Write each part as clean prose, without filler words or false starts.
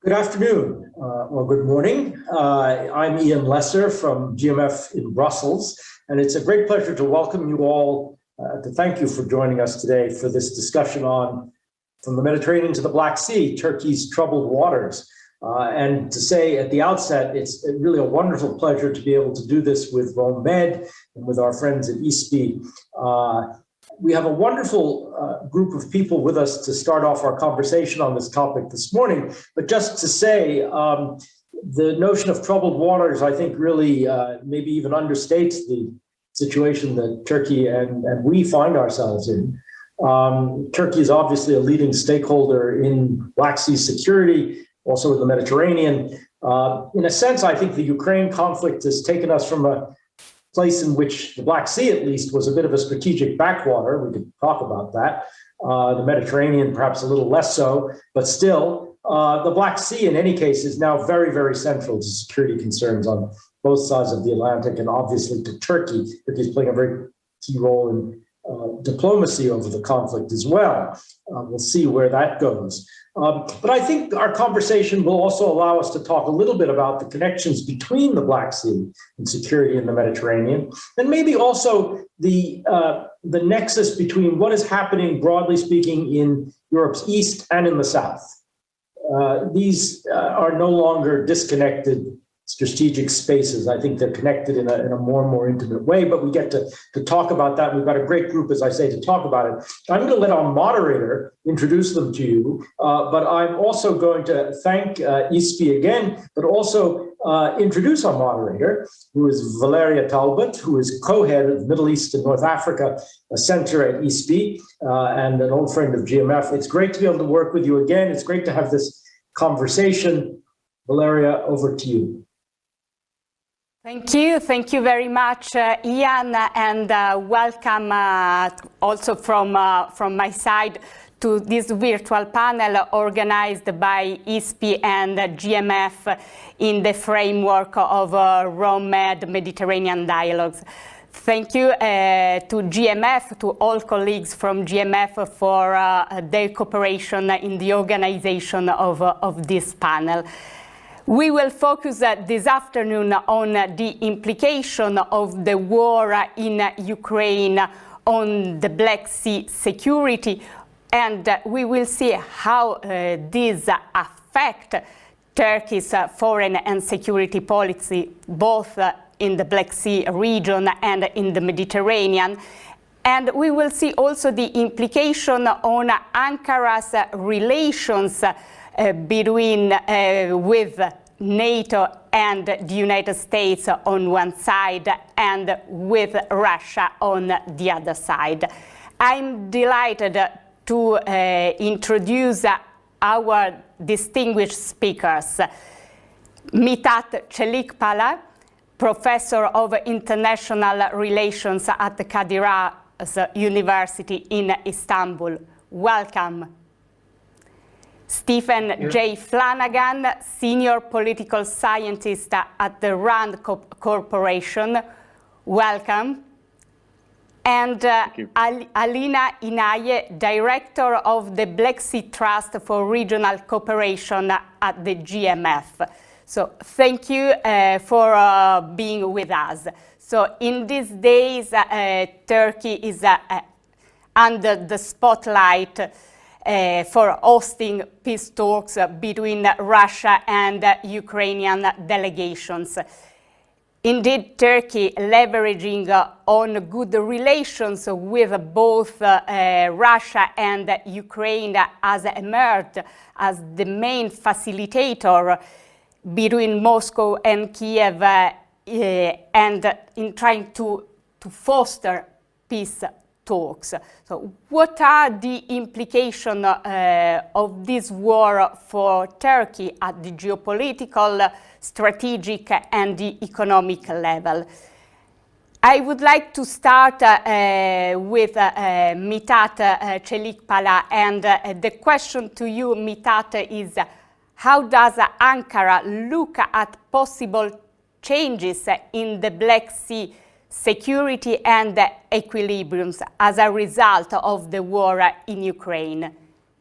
Good afternoon, or good morning. I'm Ian Lesser from GMF in Brussels, and it's a great pleasure to welcome you all, to thank you for joining us today for this discussion on From the Mediterranean to the Black Sea, Turkey's Troubled Waters. And to say at the outset, it's really a wonderful pleasure to be able to do this with Rome Med and with our friends at ISPI. We have a wonderful group of people with us to start off our conversation on this topic this morning. But just to say, the notion of troubled waters, I think, really maybe even understates the situation that Turkey and we find ourselves in. Turkey is obviously a leading stakeholder in Black Sea security, also in the Mediterranean. In a sense, I think the Ukraine conflict has taken us from a place in which the Black Sea, at least, was a bit of a strategic backwater. We could talk about that. The Mediterranean, perhaps a little less so, but still, the Black Sea, in any case, is now very, very central to security concerns on both sides of the Atlantic, and obviously to Turkey. Turkey is playing a very key role in diplomacy over the conflict as well. We'll see where that goes. But I think our conversation will also allow us to talk a little bit about the connections between the Black Sea and security in the Mediterranean, and maybe also the nexus between what is happening, broadly speaking, in Europe's east and in the south. These are no longer disconnected strategic spaces. I think they're connected in a more and more intimate way, but we get to talk about that. We've got a great group, as I say, to talk about it. I'm going to let our moderator introduce them to you, but I'm also going to thank ISPI again, but also introduce our moderator, who is Valeria Talbot, who is co-head of Middle East and North Africa Center at ISPI, and an old friend of GMF. It's great to be able to work with you again. It's great to have this conversation. Valeria, over to you. Thank you very much, Ian, and welcome also from my side to this virtual panel organized by ISPI and GMF in the framework of Rome Med Mediterranean Dialogues. Thank you to GMF, to all colleagues from GMF for their cooperation in the organization of this panel. We will focus this afternoon on the implication of the war in Ukraine on the Black Sea security, and we will see how these affect Turkey's foreign and security policy, both in the Black Sea region and in the Mediterranean. And we will see also the implication on Ankara's relations with NATO and the United States on one side and with Russia on the other side. I'm delighted to introduce our distinguished speakers. Mitat Celikpala, Professor of International Relations at the Kadir University in Istanbul. Welcome. Stephen J. Flanagan, Senior Political Scientist at the RAND Corporation. Welcome. And Alina Inayeh, Director of the Black Sea Trust for Regional Cooperation at the GMF. So thank you for being with us. So in these days, Turkey is under the spotlight for hosting peace talks between Russia and Ukrainian delegations. Indeed, Turkey, leveraging on good relations with both Russia and Ukraine, has emerged as the main facilitator between Moscow and Kiev and in trying to foster peace talks. So what are the implications of this war for Turkey at the geopolitical, strategic, and the economic level? I would like to start with Mitat Celikpala, and the question to you, Mitat, is how does Ankara look at possible changes in the Black Sea security and equilibriums as a result of the war in Ukraine?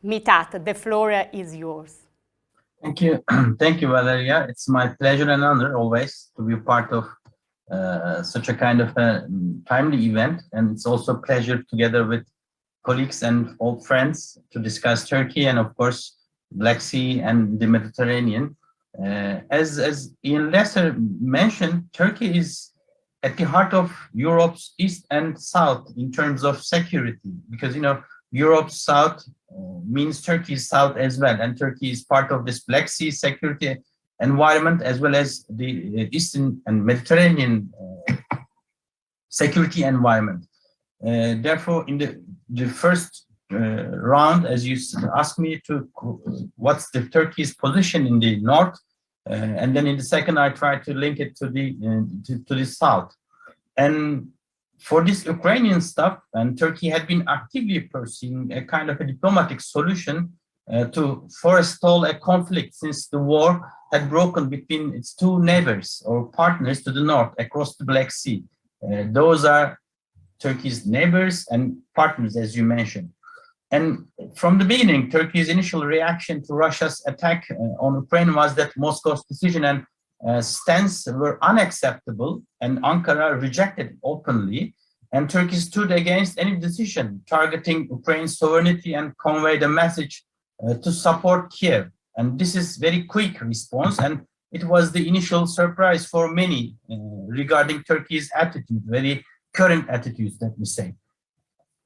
Mitat, the floor is yours. Thank you. Thank you, Valeria. It's my pleasure and honor always to be part of such a kind of a timely event. And it's also a pleasure together with colleagues and old friends to discuss Turkey and of course, Black Sea and the Mediterranean. As Ian Lesser mentioned, Turkey is at the heart of Europe's East and South in terms of security, because, you know, Europe's South means Turkey's South as well, and Turkey is part of this Black Sea security environment as well as the Eastern and Mediterranean security environment. Therefore, in the first round, as you asked me to, what's the Turkey's position in the north, and then in the second, I try to link it to the south. And for this Ukrainian stuff, and Turkey had been actively pursuing a kind of a diplomatic solution to forestall a conflict since the war had broken between its two neighbors or partners to the north across the Black Sea. Those are Turkey's neighbors and partners, as you mentioned. And from the beginning, Turkey's initial reaction to Russia's attack on Ukraine was that Moscow's decision and stance were unacceptable, and Ankara rejected it openly. And Turkey stood against any decision targeting Ukraine's sovereignty and conveyed a message to support Kiev. And this is very quick response, and it was the initial surprise for many regarding Turkey's attitude, very current attitudes, let me say.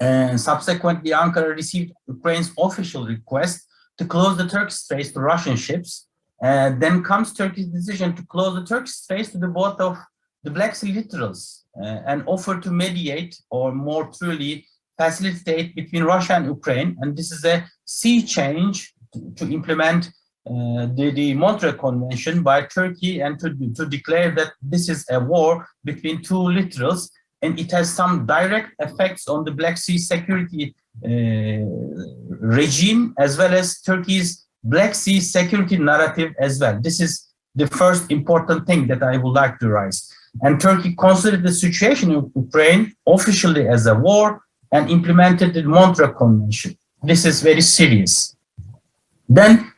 And subsequently, Ankara received Ukraine's official request to close the Turkish Straits to Russian ships. Then comes Turkey's decision to close the Turkish Straits to the both of the Black Sea littorals and offer to mediate, or more truly facilitate, between Russia and Ukraine. And this is a sea change to implement the Montreux Convention by Turkey and to declare that this is a war between two littorals. And it has some direct effects on the Black Sea security regime, as well as Turkey's Black Sea security narrative as well. This is the first important thing that I would like to raise. And Turkey considered the situation in Ukraine officially as a war and implemented the Montreux Convention. This is very serious. Then,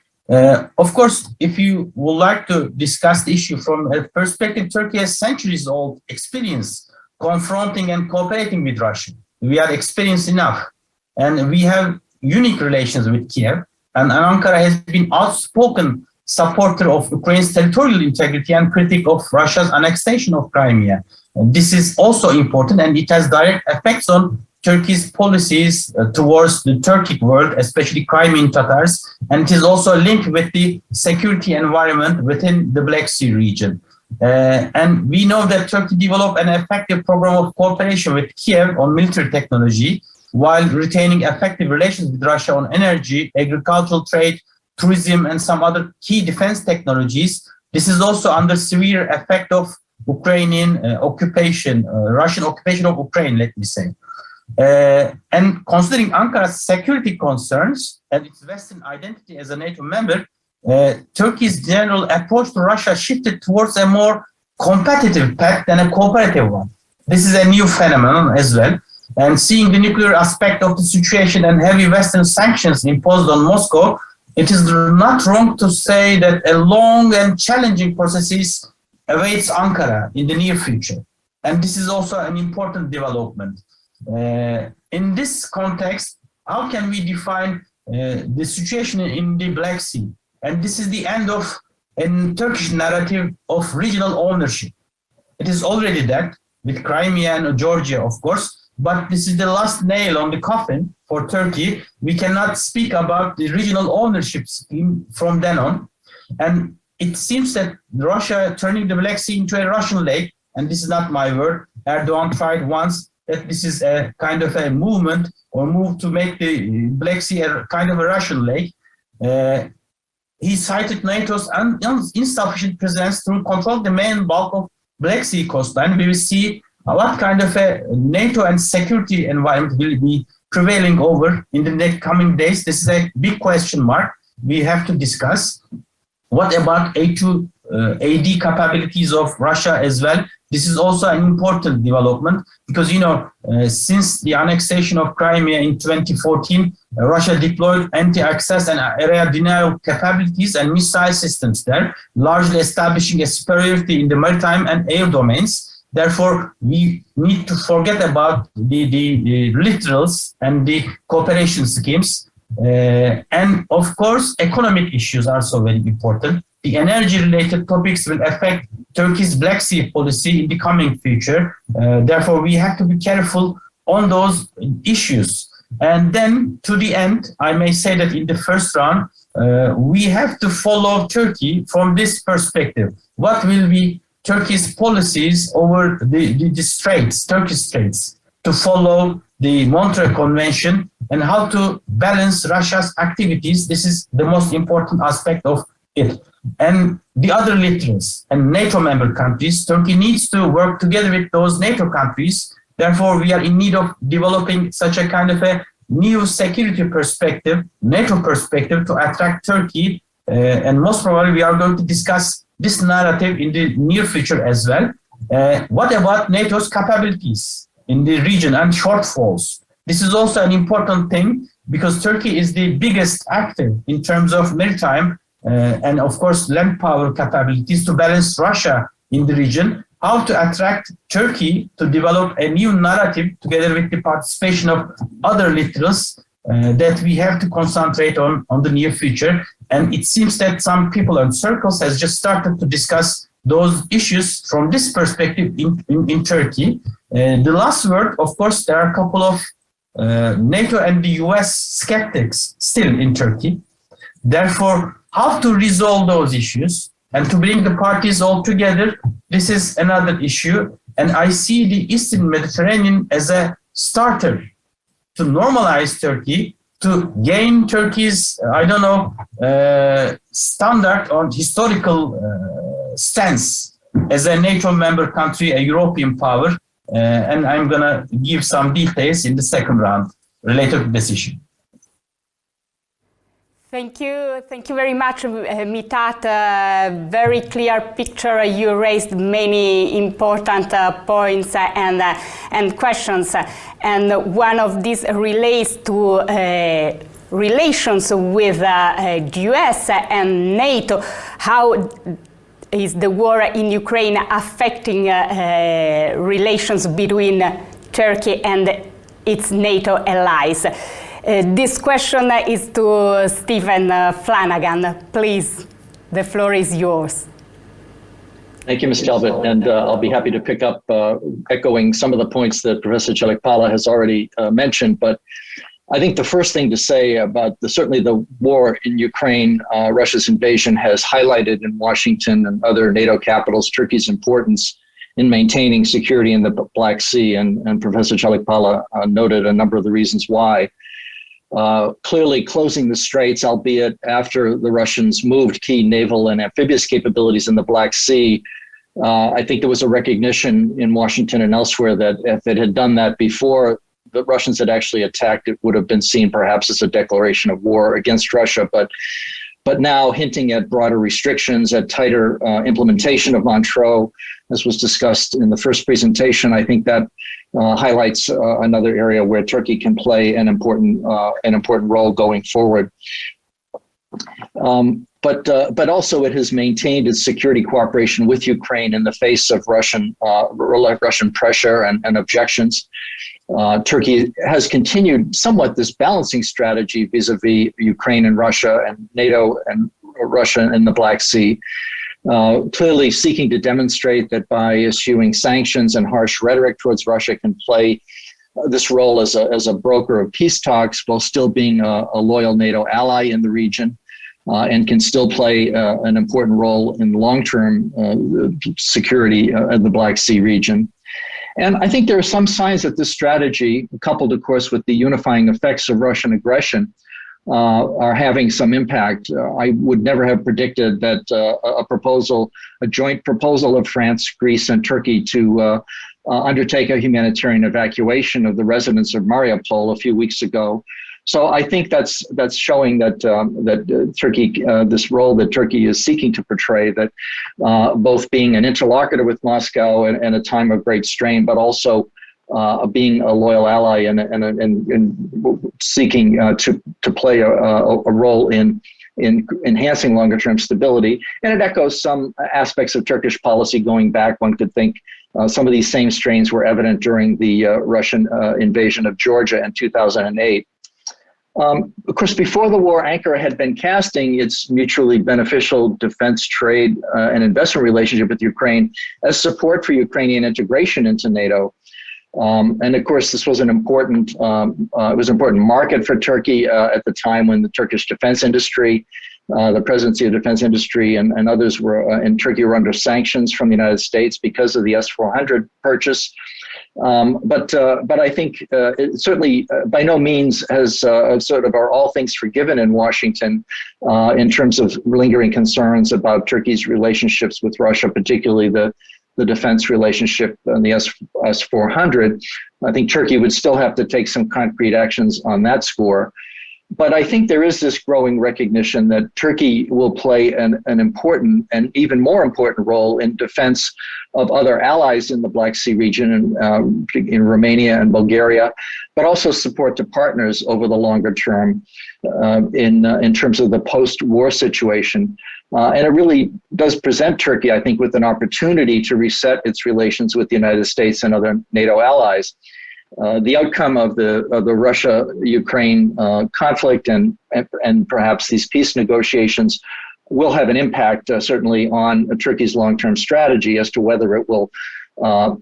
of course, if you would like to discuss the issue from a perspective, Turkey has centuries-old experience confronting and cooperating with Russia. We are experienced enough, and we have unique relations with Kiev, and Ankara has been outspoken supporter of Ukraine's territorial integrity and critic of Russia's annexation of Crimea. And this is also important, and it has direct effects on Turkey's policies towards the Turkic world, especially Crimean Tatars, and it is also linked with the security environment within the Black Sea region. And we know that Turkey developed an effective program of cooperation with Kiev on military technology, while retaining effective relations with Russia on energy, agricultural trade, tourism, and some other key defense technologies. This is also under severe effect of Ukrainian occupation, Russian occupation of Ukraine, let me say. And considering Ankara's security concerns and its Western identity as a NATO member, Turkey's general approach to Russia shifted towards a more competitive path than a cooperative one. This is a new phenomenon as well. And seeing the nuclear aspect of the situation and heavy Western sanctions imposed on Moscow, it is not wrong to say that a long and challenging process awaits Ankara in the near future. And this is also an important development. In this context, how can we define the situation in the Black Sea? And this is the end of a Turkish narrative of regional ownership. It is already that with Crimea and Georgia, of course, but this is the last nail on the coffin for Turkey. We cannot speak about the regional ownership scheme from then on. And it seems that Russia turning the Black Sea into a Russian lake, and this is not my word, Erdogan tried once that this is a kind of a movement or move to make the Black Sea a kind of a Russian lake. He cited NATO's insufficient presence to control the main bulk of Black Sea coastline. We will see what kind of a NATO and security environment will be prevailing over in the next coming days. This is a big question mark we have to discuss. What about A2AD capabilities of Russia as well This is also an important development because, since the annexation of Crimea in 2014, Russia deployed anti-access and area denial capabilities and missile systems there, largely establishing a superiority in the maritime and air domains. Therefore, we need to forget about the littorals and the cooperation schemes. And of course, economic issues are also very important. The energy-related topics will affect Turkey's Black Sea policy in the coming future. Therefore, we have to be careful on those issues. And then, to the end, I may say that in the first round, we have to follow Turkey from this perspective. What will be Turkey's policies over the straits, Turkish straits, to follow the Montreux Convention and how to balance Russia's activities? This is the most important aspect of it. And the other littorals and NATO member countries, Turkey needs to work together with those NATO countries. Therefore, we are in need of developing such a kind of a new security perspective, NATO perspective, to attract Turkey. And most probably, we are going to discuss this narrative in the near future as well. What about NATO's capabilities in the region and shortfalls? This is also an important thing because Turkey is the biggest actor in terms of maritime and of course land power capabilities to balance Russia in the region. How to attract Turkey to develop a new narrative together with the participation of other littorals that we have to concentrate on the near future. And it seems that some people and circles has just started to discuss those issues from this perspective in Turkey. The last word, of course, there are a couple of NATO and the US skeptics still in Turkey. Therefore, how to resolve those issues and to bring the parties all together, this is another issue. And I see the Eastern Mediterranean as a starter to normalize Turkey, to gain Turkey's, standard on historical stance as a NATO member country, a European power. And I'm going to give some details in the second round related to this issue. Thank you very much, Mitat. Very clear picture. You raised many important points and questions, and one of these relates to relations with the US and NATO. How is the war in Ukraine affecting relations between Turkey and its NATO allies? This question is to Stephen Flanagan. Please, the floor is yours. Thank you, Ms. Talbot, and I'll be happy to pick up echoing some of the points that Professor Celikpala has already mentioned. But I think the first thing to say about certainly the war in Ukraine, Russia's invasion has highlighted in Washington and other NATO capitals Turkey's importance in maintaining security in the Black Sea, and Professor Celikpala noted a number of the reasons why. Clearly closing the straits, albeit after the Russians moved key naval and amphibious capabilities in the Black Sea. I think there was a recognition in Washington and elsewhere that if it had done that before the Russians had actually attacked, it would have been seen perhaps as a declaration of war against Russia. But now hinting at broader restrictions, at tighter implementation of Montreux, as was discussed in the first presentation, I think that highlights another area where Turkey can play an important role going forward. But also it has maintained its security cooperation with Ukraine in the face of Russian pressure and objections. Turkey has continued somewhat this balancing strategy vis-a-vis Ukraine and Russia and NATO and Russia in the Black Sea, clearly seeking to demonstrate that by eschewing sanctions and harsh rhetoric towards Russia can play this role as a broker of peace talks while still being a loyal NATO ally in the region, and can still play an important role in long-term security of the Black Sea region. And I think there are some signs that this strategy, coupled, of course, with the unifying effects of Russian aggression, are having some impact. I would never have predicted that a joint proposal of France, Greece, and Turkey to undertake a humanitarian evacuation of the residents of Mariupol a few weeks ago So I think that's showing that Turkey, this role that Turkey is seeking to portray, that both being an interlocutor with Moscow in a time of great strain, but also being a loyal ally and seeking to play a role in enhancing longer-term stability. And it echoes some aspects of Turkish policy going back. One could think some of these same strains were evident during the Russian invasion of Georgia in 2008. Of course, before the war, Ankara had been casting its mutually beneficial defense, trade, and investment relationship with Ukraine as support for Ukrainian integration into NATO. And of course, this was an important, market for Turkey at the time when the Turkish defense industry, the presidency of defense industry, and others were in Turkey were under sanctions from the United States because of the S-400 purchase. But I think it certainly by no means has are all things forgiven in Washington in terms of lingering concerns about Turkey's relationships with Russia, particularly the defense relationship and the S-400. I think Turkey would still have to take some concrete actions on that score. But I think there is this growing recognition that Turkey will play an important and even more important role in defense of other allies in the Black Sea region, in Romania and Bulgaria, but also support to partners over the longer term in terms of the post-war situation. And it really does present Turkey, I think, with an opportunity to reset its relations with the United States and other NATO allies. The outcome of the Russia-Ukraine conflict and perhaps these peace negotiations will have an impact certainly on Turkey's long-term strategy as to whether it will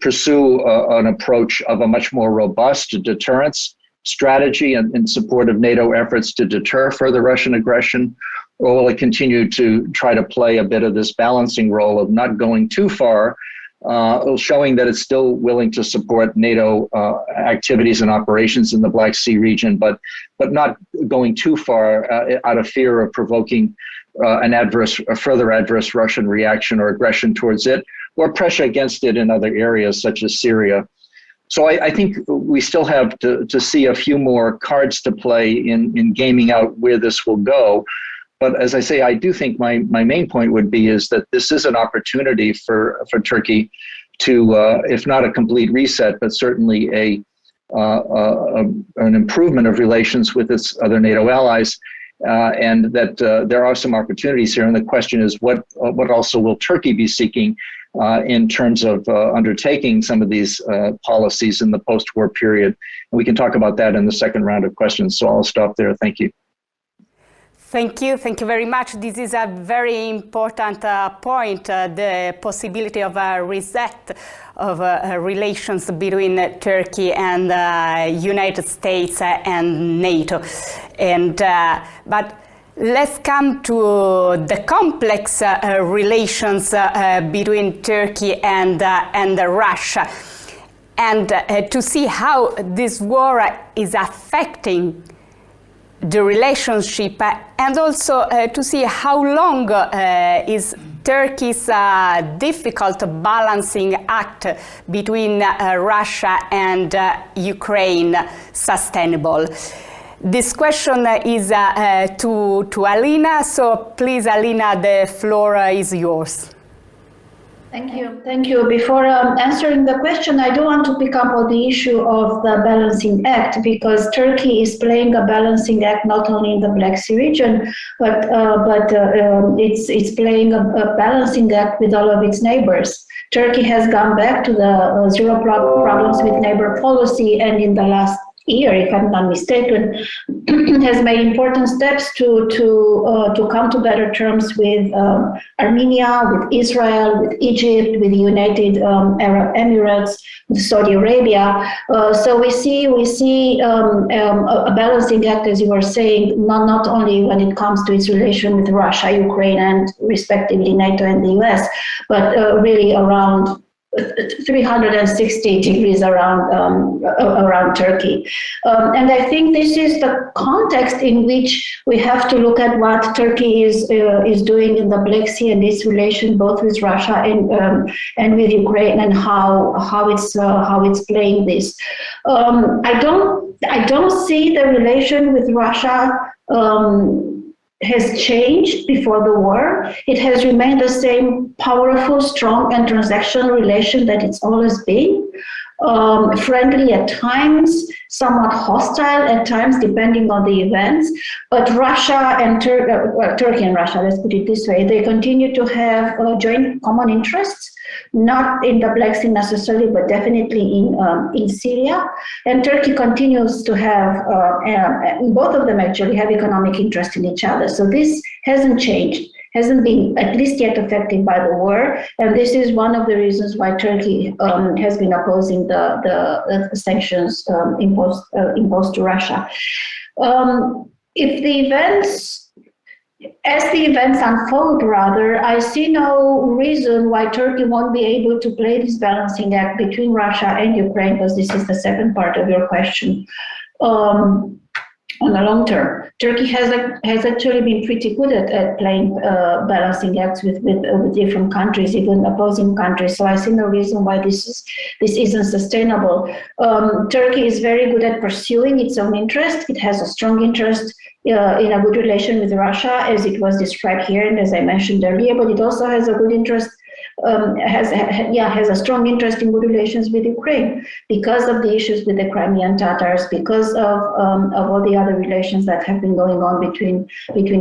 pursue an approach of a much more robust deterrence strategy in support of NATO efforts to deter further Russian aggression, or will it continue to try to play a bit of this balancing role of not going too far, showing that it's still willing to support NATO activities and operations in the Black Sea region, but not going too far out of fear of provoking a further adverse Russian reaction or aggression towards it, or pressure against it in other areas such as Syria. So I think we still have to see a few more cards to play in gaming out where this will go. But as I say, I do think my main point would be is that this is an opportunity for Turkey to, if not a complete reset, but certainly an improvement of relations with its other NATO allies, and that there are some opportunities here. And the question is, what also will Turkey be seeking in terms of undertaking some of these policies in the post-war period? And we can talk about that in the second round of questions. So I'll stop there. Thank you. Thank you very much. This is a very important point, the possibility of a reset of relations between Turkey and United States and NATO. But let's come to the complex relations between Turkey and Russia, and to see how this war is affecting the relationship, and also to see how long is Turkey's difficult balancing act between Russia and Ukraine sustainable. This question is to Alina, so please, Alina, the floor is yours. Thank you. Before answering the question, I do want to pick up on the issue of the balancing act, because Turkey is playing a balancing act not only in the Black Sea region, but it's playing a balancing act with all of its neighbors. Turkey has gone back to the zero problems with neighbor policy, and in the last year, if I'm not mistaken, has made important steps to come to better terms with Armenia, with Israel, with Egypt, with the United Arab Emirates, with Saudi Arabia. So we see a balancing act, as you were saying, not only when it comes to its relation with Russia, Ukraine, and respectively NATO and the US, but really around 360 degrees around Turkey. And I think this is the context in which we have to look at what Turkey is doing in the Black Sea and its relation both with Russia and with Ukraine, and how it's playing this. I don't see the relation with Russia has changed before the war. It has remained the same powerful, strong, and transactional relation that it's always been. Friendly at times, somewhat hostile at times, depending on the events. But Russia and Turkey and Russia, let's put it this way, they continue to have joint common interests, not in the Black Sea necessarily, but definitely in Syria. And Turkey continues to have, both of them actually have economic interest in each other. So this hasn't changed, hasn't been at least yet affected by the war. And this is one of the reasons why Turkey has been opposing the sanctions imposed to Russia. As the events unfold, rather, I see no reason why Turkey won't be able to play this balancing act between Russia and Ukraine, because this is the second part of your question. On the long term, Turkey has actually been pretty good at playing balancing acts with different countries, even opposing countries. So I see no reason why this isn't sustainable. Turkey is very good at pursuing its own interest. It has a strong interest in a good relation with Russia, as it was described here and as I mentioned earlier. But it also has a good interest. Has a strong interest in good relations with Ukraine because of the issues with the Crimean Tatars, because of all the other relations that have been going on between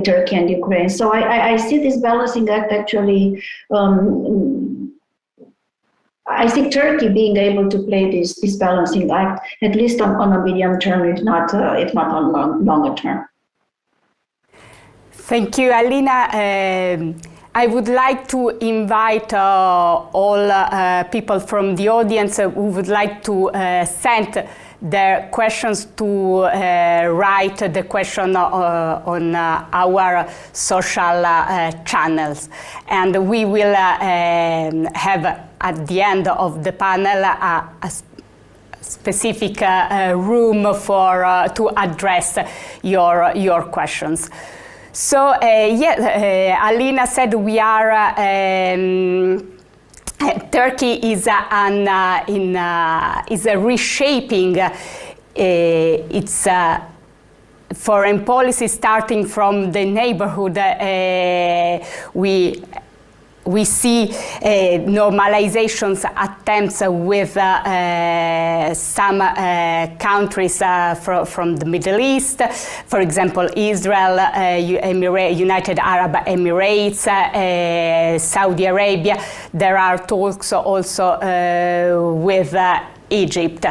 Turkey and Ukraine. So I see this balancing act actually. I see Turkey being able to play this balancing act at least on a medium term, if not on longer term. Thank you, Alina. I would like to invite all people from the audience who would like to send their questions to write the question on our social channels. And we will have at the end of the panel a specific room to address your questions. So, Alina said we are, Turkey is reshaping its foreign policy, starting from the neighborhood. We see normalization's attempts with some countries from the Middle East, for example, Israel, United Arab Emirates, Saudi Arabia. There are talks also with Egypt.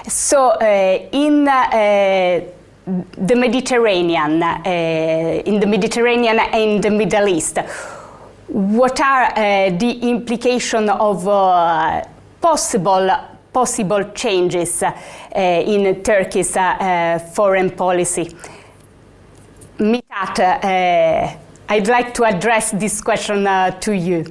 So in the Mediterranean, and the Middle East, what are the implications of possible changes in Turkey's foreign policy? Mitat, I'd like to address this question to you.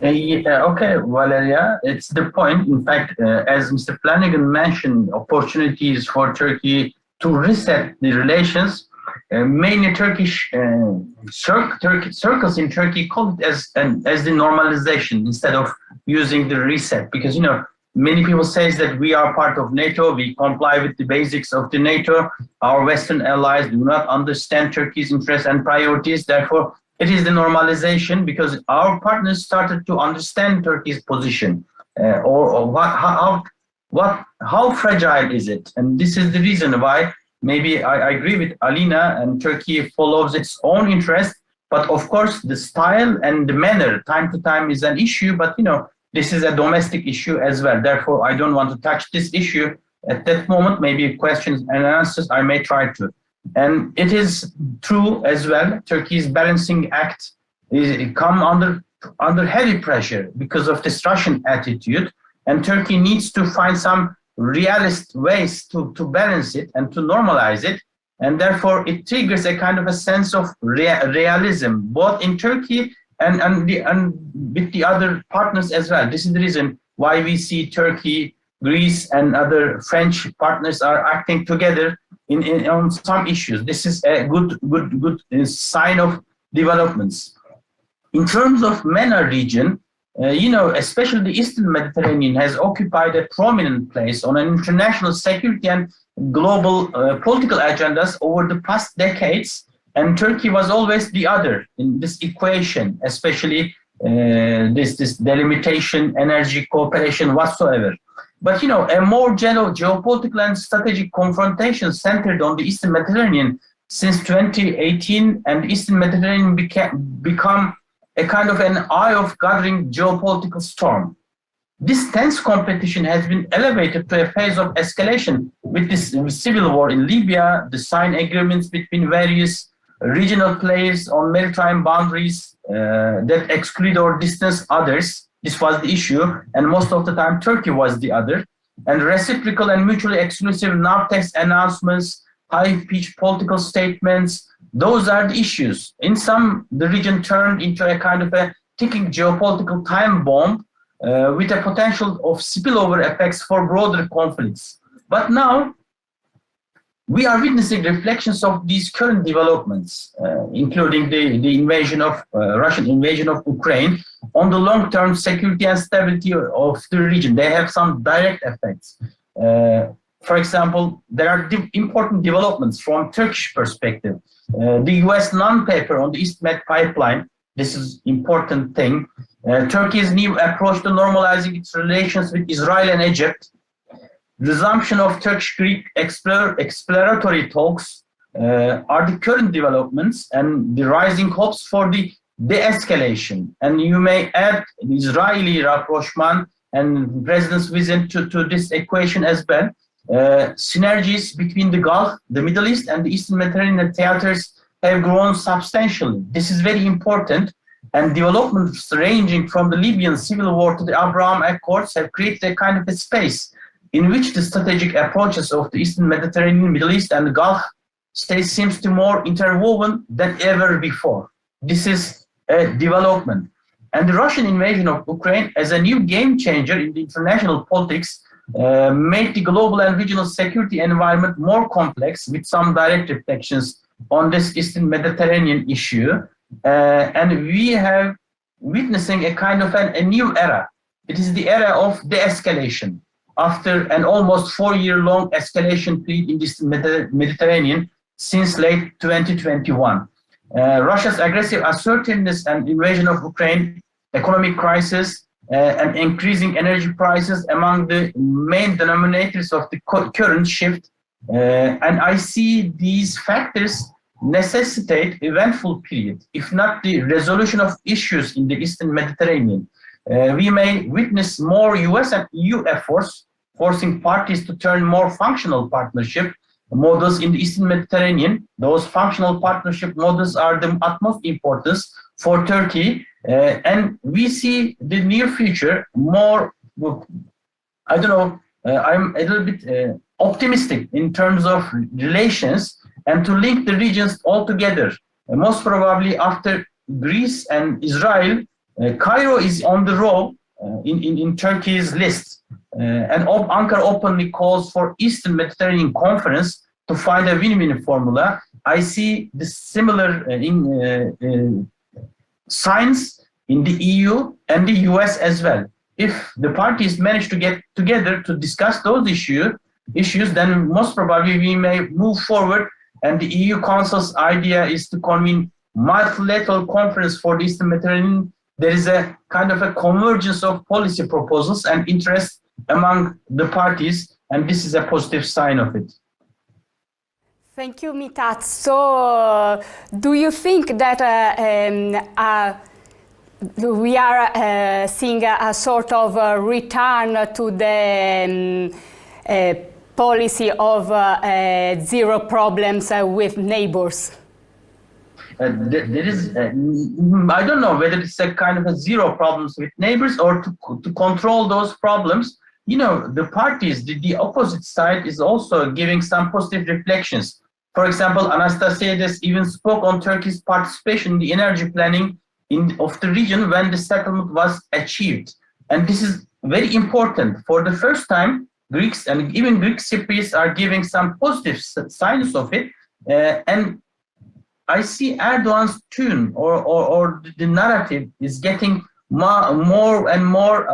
Okay, Valeria, it's the point. In fact, as Mr. Flanagan mentioned, opportunities for Turkey to reset the relations. Many Turkish circles in Turkey call it as the normalization instead of using the reset, because many people say that we are part of NATO, we comply with the basics of the NATO, our Western allies do not understand Turkey's interests and priorities, therefore it is the normalization because our partners started to understand Turkey's position, how fragile is it, and this is the reason why. Maybe I agree with Alina, and Turkey follows its own interest, but of course the style and the manner time to time is an issue, but this is a domestic issue as well. Therefore, I don't want to touch this issue at that moment. Maybe questions and answers I may try to. And it is true as well, Turkey's balancing act come under heavy pressure because of this Russian attitude, and Turkey needs to find some realist ways to balance it and to normalize it, and therefore it triggers a kind of a sense of realism both in Turkey and with the other partners as well. This is the reason why we see Turkey, Greece, and other French partners are acting together on some issues. This is a good sign of developments. In terms of MENA region, especially the Eastern Mediterranean has occupied a prominent place on an international security and global political agendas over the past decades, and Turkey was always the other in this equation, especially this delimitation, energy cooperation, whatsoever. But a more general geopolitical and strategic confrontation centered on the Eastern Mediterranean since 2018, and the Eastern Mediterranean become a kind of an eye of gathering geopolitical storm. This tense competition has been elevated to a phase of escalation with this civil war in Libya, the signed agreements between various regional players on maritime boundaries that exclude or distance others. This was the issue, and most of the time Turkey was the other. And reciprocal and mutually exclusive NAVTEX announcements, high-pitched political statements, those are the issues. In some, the region turned into a kind of a ticking geopolitical time bomb with a potential of spillover effects for broader conflicts. But now, we are witnessing reflections of these current developments, including the invasion of Russian invasion of Ukraine, on the long-term security and stability of the region. They have some direct effects. For example, there are important developments from Turkish perspective. The US non-paper on the East Med pipeline, this is important thing. Turkey's new approach to normalizing its relations with Israel and Egypt, resumption of Turkish-Greek exploratory talks are the current developments and the rising hopes for the de-escalation. And you may add the Israeli rapprochement and President's visit to this equation as well. Synergies between the Gulf, the Middle East, and the Eastern Mediterranean theaters have grown substantially. This is very important, and developments ranging from the Libyan civil war to the Abraham Accords have created a kind of a space in which the strategic approaches of the Eastern Mediterranean, Middle East, and the Gulf states seems to more interwoven than ever before. This is a development. And the Russian invasion of Ukraine as a new game changer in the international politics made the global and regional security environment more complex, with some direct reflections on this Eastern Mediterranean issue. And we have witnessing a kind of a new era. It is the era of de-escalation. After an almost 4-year-long escalation period in the Mediterranean since late 2021. Russia's aggressive assertiveness and invasion of Ukraine, economic crisis, and increasing energy prices among the main denominators of the current shift. And I see these factors necessitate eventful period, if not the resolution of issues in the Eastern Mediterranean. We may witness more US and EU efforts forcing parties to turn more functional partnership models in the Eastern Mediterranean. Those functional partnership models are the utmost importance for Turkey. And we see the near future more, I don't know, I'm a little bit optimistic in terms of relations and to link the regions all together. Most probably after Greece and Israel, Cairo is on the row in Turkey's list. And Ankara openly calls for Eastern Mediterranean Conference to find a win-win formula. I see the similar signs in the EU and the US as well. If the parties manage to get together to discuss those issues, then most probably we may move forward. And the EU Council's idea is to convene multilateral conference for the Eastern Mediterranean. There is a kind of a convergence of policy proposals and interest among the parties, and this is a positive sign of it. Thank you, Mitat. So, do you think that we are seeing a sort of return to the policy of zero problems with neighbors? There is, I don't know whether it's a kind of a zero problems with neighbors or to control those problems. You know, the parties, the opposite side is also giving some positive reflections. For example, Anastasiades even spoke on Turkey's participation in the energy planning of the region when the settlement was achieved. And this is very important. For the first time, Greeks and even Greek Cypriots are giving some positive signs of it. And I see Erdogan's tune or the narrative is getting more and more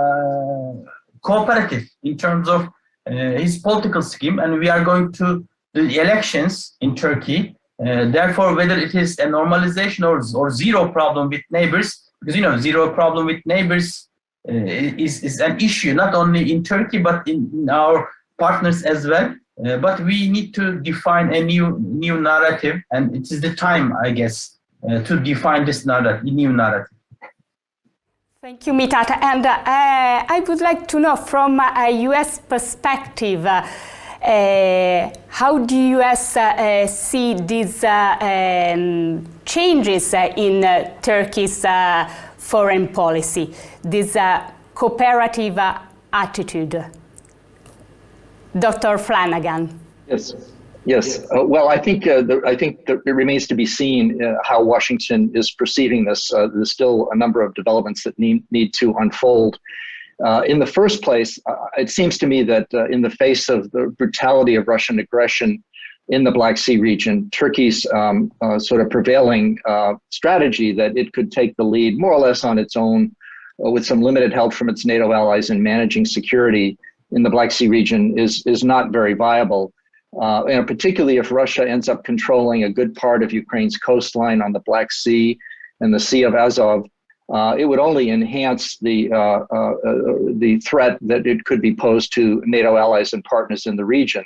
cooperative in terms of his political scheme, and we are going to the elections in Turkey. Therefore, whether it is a normalization or zero problem with neighbors, because zero problem with neighbors is an issue not only in Turkey but in our partners as well. But we need to define a new narrative, and it is the time, I guess, to define this new narrative. Thank you, Mitat. And I would like to know, from a U.S. perspective, how do U.S. see these changes in Turkey's foreign policy, this cooperative attitude? Dr. Flanagan. Yes. Well, I think that it remains to be seen how Washington is perceiving this. There's still a number of developments that need to unfold. In the first place, it seems to me that in the face of the brutality of Russian aggression in the Black Sea region, Turkey's sort of prevailing strategy that it could take the lead more or less on its own, with some limited help from its NATO allies in managing security in the Black Sea region is not very viable. And particularly if Russia ends up controlling a good part of Ukraine's coastline on the Black Sea and the Sea of Azov, it would only enhance the threat that it could be posed to NATO allies and partners in the region.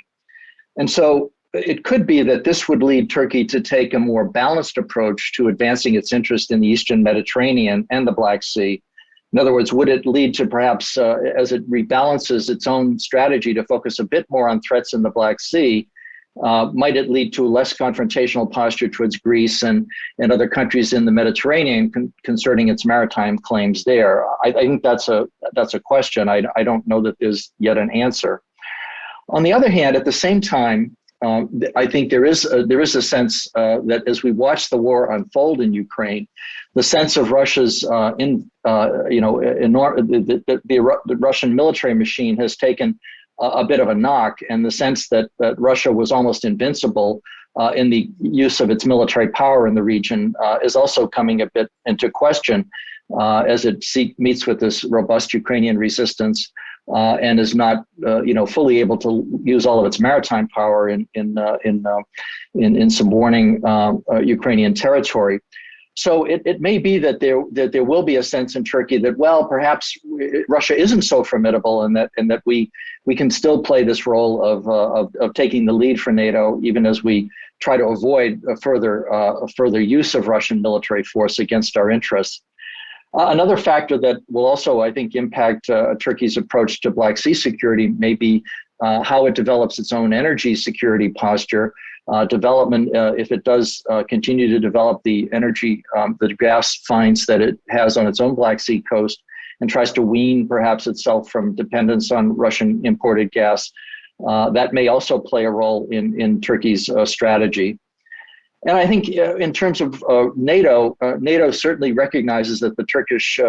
And so it could be that this would lead Turkey to take a more balanced approach to advancing its interest in the Eastern Mediterranean and the Black Sea. In other words, would it lead to perhaps, as it rebalances its own strategy to focus a bit more on threats in the Black Sea, might it lead to a less confrontational posture towards Greece and other countries in the Mediterranean concerning its maritime claims there? I think that's a question. I don't know that there's yet an answer. On the other hand, at the same time, I think there is a sense that as we watch the war unfold in Ukraine, the sense of Russia's the Russian military machine has taken a bit of a knock, and the sense that Russia was almost invincible in the use of its military power in the region is also coming a bit into question as it meets with this robust Ukrainian resistance. And is not, fully able to use all of its maritime power in subordinating Ukrainian territory. So it may be that there will be a sense in Turkey that, well, perhaps Russia isn't so formidable, and that we can still play this role of taking the lead for NATO, even as we try to avoid a further use of Russian military force against our interests. Another factor that will also, I think, impact Turkey's approach to Black Sea security may be how it develops its own energy security posture. Development, if it does continue to develop the energy, the gas finds that it has on its own Black Sea coast, and tries to wean perhaps itself from dependence on Russian imported gas, that may also play a role in Turkey's strategy. And I think in terms of NATO, NATO certainly recognizes that the Turkish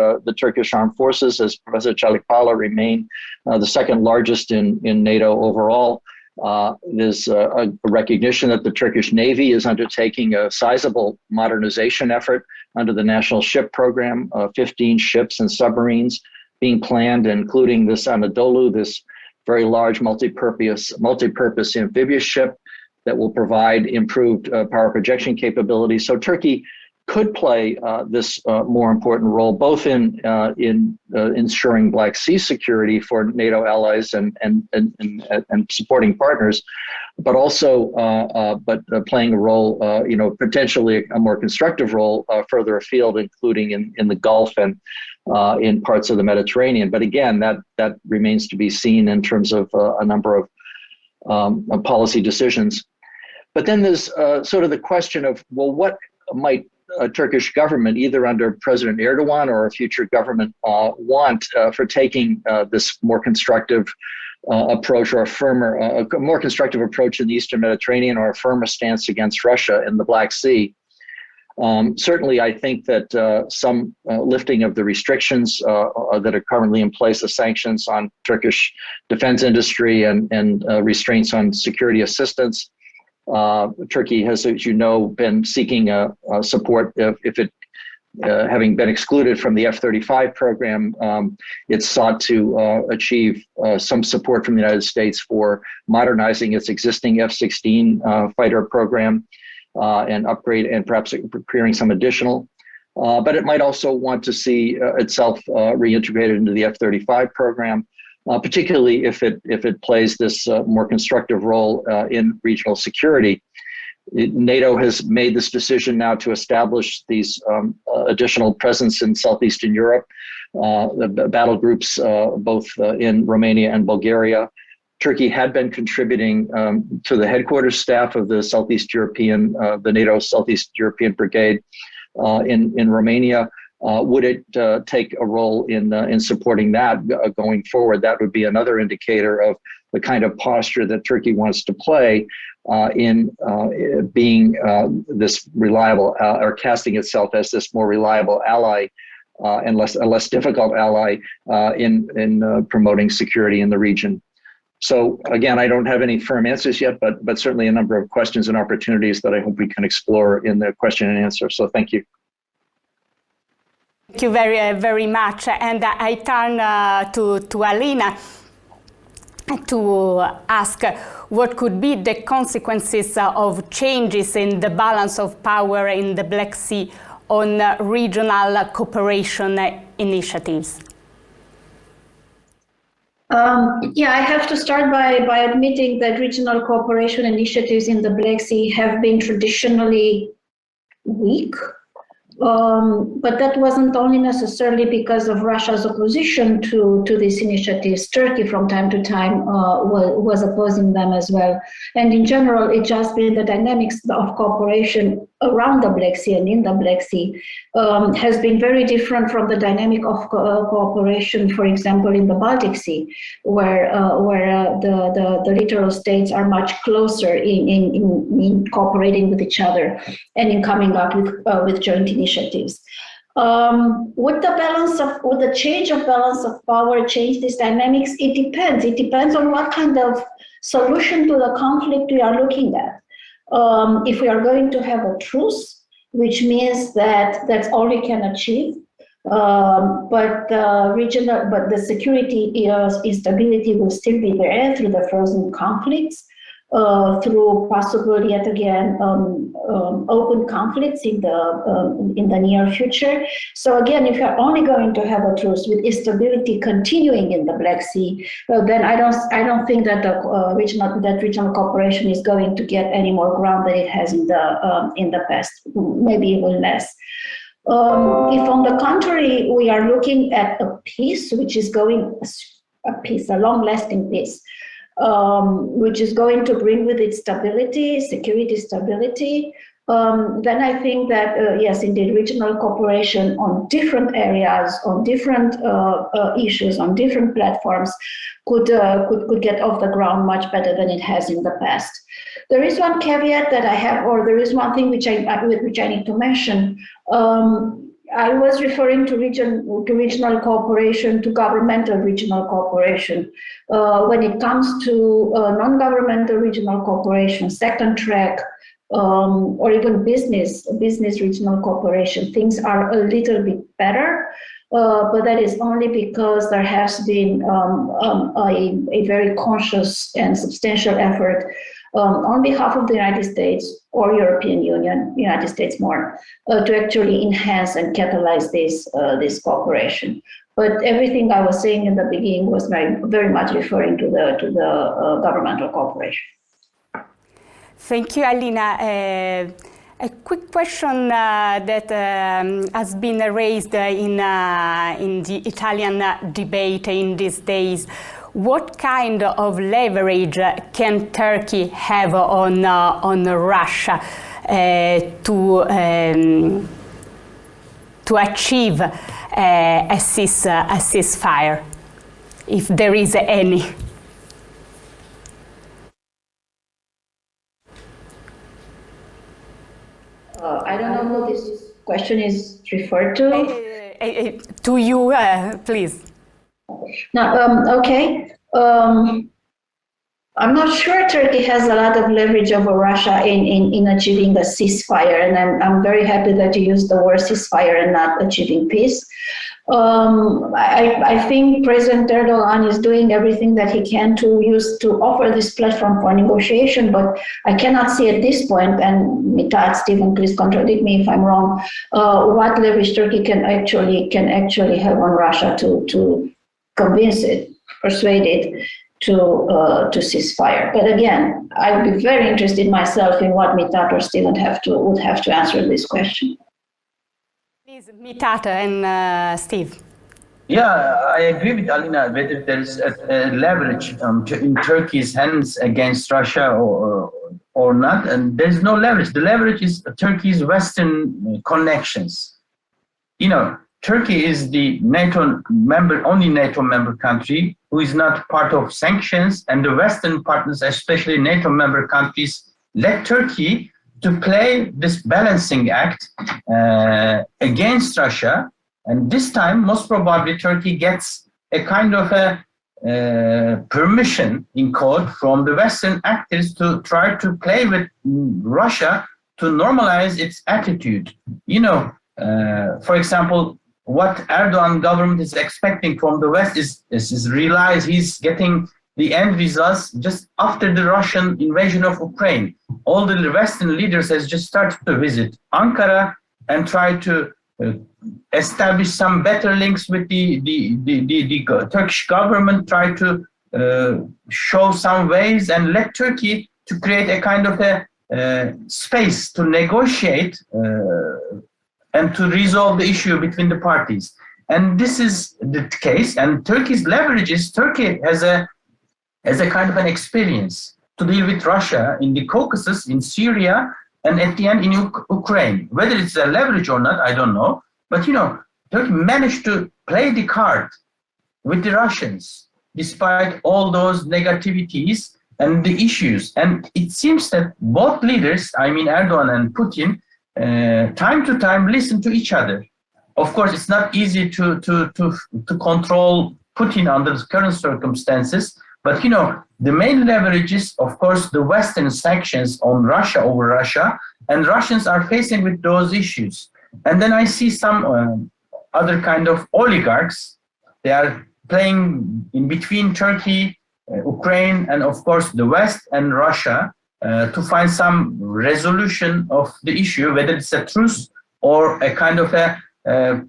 armed forces, as Professor Celikpala, remain the second largest in NATO overall. There's a recognition that the Turkish Navy is undertaking a sizable modernization effort under the National Ship Program, 15 ships and submarines being planned, including this Anadolu, this very large multi-purpose amphibious ship that will provide improved power projection capabilities. So Turkey could play this more important role, both in ensuring Black Sea security for NATO allies and supporting partners, but also playing a role, potentially a more constructive role further afield, including in the Gulf and in parts of the Mediterranean. But again, that remains to be seen in terms of a number of policy decisions. But then there's sort of the question of, well, what might a Turkish government, either under President Erdogan or a future government, want for taking this more constructive approach, or a more constructive approach in the Eastern Mediterranean, or a firmer stance against Russia in the Black Sea? Certainly, I think that some lifting of the restrictions that are currently in place, the sanctions on Turkish defense industry and restraints on security assistance. Turkey has, as you know, been seeking support if it, having been excluded from the F-35 program, it's sought to achieve some support from the United States for modernizing its existing F-16 fighter program. And upgrade and perhaps procuring some additional. But it might also want to see itself reintegrated into the F-35 program, particularly if it plays this more constructive role in regional security. NATO has made this decision now to establish these additional presence in Southeastern Europe, the battle groups both in Romania and Bulgaria. Turkey had been contributing to the headquarters staff of the Southeast European, the NATO Southeast European Brigade in Romania. Would it take a role in supporting that going forward? That would be another indicator of the kind of posture that Turkey wants to play in being this reliable or casting itself as this more reliable ally and a less difficult ally in promoting security in the region. So again, I don't have any firm answers yet, but certainly a number of questions and opportunities that I hope we can explore in the question and answer. So thank you. Thank you very much. And I turn to Alina to ask what could be the consequences of changes in the balance of power in the Black Sea on regional cooperation initiatives. Yeah, I have to start by admitting that regional cooperation initiatives in the Black Sea have been traditionally weak. But that wasn't only necessarily because of Russia's opposition to these initiatives. Turkey from time to time was opposing them as well. And in general, it just been the dynamics of cooperation around the Black Sea and in the Black Sea has been very different from the dynamic of cooperation, for example, in the Baltic Sea, where the littoral states are much closer in cooperating with each other and in coming up with joint initiatives. Would the change of balance of power change these dynamics? It depends. It depends on what kind of solution to the conflict we are looking at. If we are going to have a truce, which means that that's all we can achieve, but the security instability will still be there through the frozen conflicts, through possible yet again open conflicts in the near future. So again, if you're only going to have a truce with instability continuing in the Black Sea, then I don't think that regional cooperation is going to get any more ground than it has in the past, maybe even less. If on the contrary we are looking at a peace, which is a long-lasting peace, which is going to bring with it stability, security stability, then I think that, yes, indeed, regional cooperation on different areas, on different issues, on different platforms could get off the ground much better than it has in the past. There is one caveat that I have, or there is one thing which I need to mention. I was referring to regional cooperation, to governmental regional cooperation. When it comes to non-governmental regional cooperation, second track, or even business regional cooperation, things are a little bit better. But that is only because there has been a very conscious and substantial effort on behalf of the United States or European Union, United States more, to actually enhance and catalyze this cooperation. But everything I was saying in the beginning was very much referring to the governmental cooperation. Thank you, Alina. A quick question that has been raised in the Italian debate in these days. What kind of leverage can Turkey have on Russia to achieve a ceasefire, if there is any? I don't know who this question is referred to? To you, please. No, okay. I'm not sure Turkey has a lot of leverage over Russia in achieving a ceasefire, and I'm very happy that you used the word ceasefire and not achieving peace. I think President Erdogan is doing everything that he can to offer this platform for negotiation, but I cannot see at this point, and Mitat, Stephen, please contradict me if I'm wrong, what leverage Turkey can actually have on Russia to convince it, persuade it to ceasefire. But again, I would be very interested myself in what Mitat or Stephen would have to answer this question. Please, Mitat and Steve. Yeah, I agree with Alina whether there's a leverage in Turkey's hands against Russia or not, and there's no leverage. The leverage is Turkey's Western connections. You know, Turkey is the only NATO member country who is not part of sanctions, and the Western partners, especially NATO member countries, let Turkey to play this balancing act against Russia. And this time, most probably, Turkey gets a kind of a permission, in code, from the Western actors to try to play with Russia to normalize its attitude. You know, for example, what Erdogan government is expecting from the West is realize he's getting the end results just after the Russian invasion of Ukraine. All the Western leaders has just started to visit Ankara and try to establish some better links with the Turkish government, try to show some ways and let Turkey to create a kind of a space to negotiate and to resolve the issue between the parties. And this is the case. And Turkey's leverage is Turkey has a kind of an experience to deal with Russia in the Caucasus, in Syria, and at the end in Ukraine. Whether it's a leverage or not, I don't know. But you know, Turkey managed to play the card with the Russians, despite all those negativities and the issues. And it seems that both leaders, I mean Erdogan and Putin, time to time listen to each other. Of course, it's not easy to control Putin under the current circumstances, but you know, the main leverage is, of course, the Western sanctions on Russia over Russia, and Russians are facing with those issues. And then I see some other kind of oligarchs. They are playing in between Turkey, Ukraine, and of course the West and Russia to find some resolution of the issue, whether it's a truce or a kind of a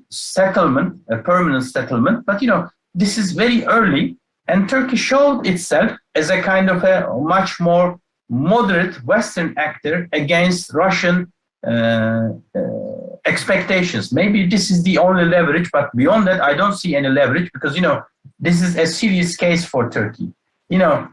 settlement, a permanent settlement. But you know, this is very early, and Turkey showed itself as a kind of a much more moderate Western actor against Russian expectations. Maybe this is the only leverage, but beyond that, I don't see any leverage, because you know, this is a serious case for Turkey. You know,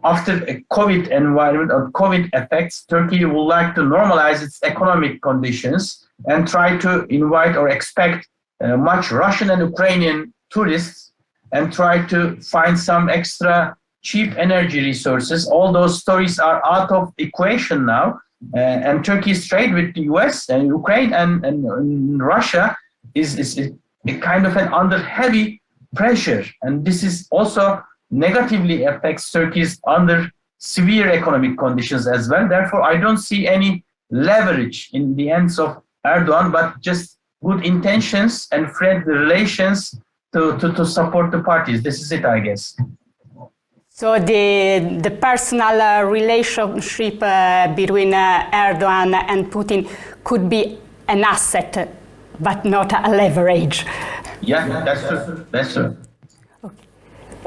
after a COVID environment or COVID effects, Turkey would like to normalize its economic conditions and try to invite or expect much Russian and Ukrainian tourists and try to find some extra cheap energy resources. All those stories are out of equation now. And Turkey's trade with the US and Ukraine and Russia is a kind of an under heavy pressure. And this is also negatively affects Turkey's under severe economic conditions as well. Therefore, I don't see any leverage in the hands of Erdogan, but just good intentions and friendly relations to support the parties. This is it, I guess. So the personal relationship between Erdogan and Putin could be an asset, but not a leverage. Yeah, that's true. That's true. If